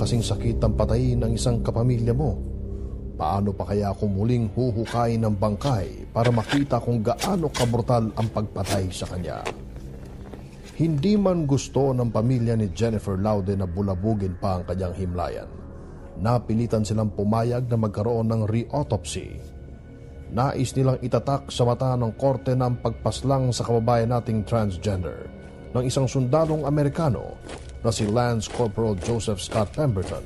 kasing sakit ang patayin ng isang kapamilya mo. Paano pa kaya kung muling huhukayin ng bangkay para makita kung gaano kabrutal ang pagpatay sa kanya? Hindi man gusto ng pamilya ni Jennifer Laude na bulabugin pa ang kanyang himlayan. Napilitan silang pumayag na magkaroon ng re-autopsy. Nais nilang itatak sa mata ng korte ng pagpaslang sa kababayan nating transgender ng isang sundalong Amerikano na si Lance Corporal Joseph Scott Pemberton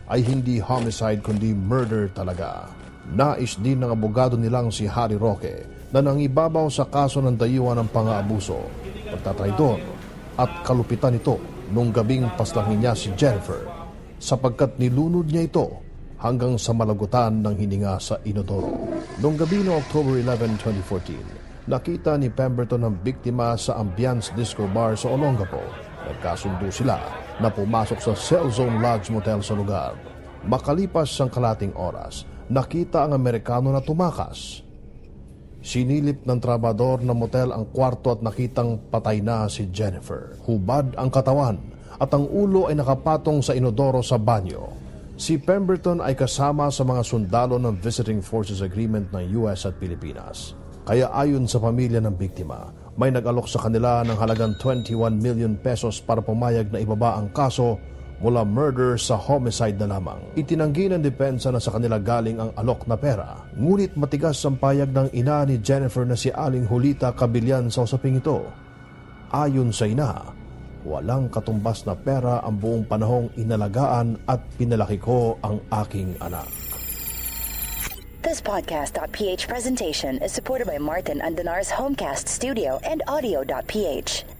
ay hindi homicide kundi murder talaga. Nais din ng abogado nilang si Harry Roque na nangibabaw sa kaso ng dayuhan ng pang-aabuso, pagtatraidor at kalupitan nito nung gabing paslangin niya si Jennifer sapagkat nilunod niya ito hanggang sa malagutan ng hininga sa inodoro. Noong gabi ng October 11, 2014, nakita ni Pemberton ang biktima sa Ambiance Disco Bar sa Olongapo. Nagkasundo sila na pumasok sa Cell Zone Lodge Motel sa lugar. Makalipas ang kalating oras, nakita ang Amerikano na tumakas. Sinilip ng trabador ng motel ang kwarto at nakitang patay na si Jennifer. Hubad ang katawan at ang ulo ay nakapatong sa inodoro sa banyo. Si Pemberton ay kasama sa mga sundalo ng Visiting Forces Agreement ng US at Pilipinas. Kaya ayon sa pamilya ng biktima, may nag-alok sa kanila ng halagang 21 million pesos para pumayag na ibaba ang kaso mula murder sa homicide na lamang. Itinanggi ng depensa na sa kanila galing ang alok na pera. Ngunit matigas ang payag ng ina ni Jennifer na si Aling Julita Cabillan sa usaping ito. Ayon sa ina, walang katumbas na pera ang buong panahong inalagaan at pinalaki ko ang aking anak. This podcast.ph presentation is supported by Martin Andanar's Homecast Studio and Audio.ph.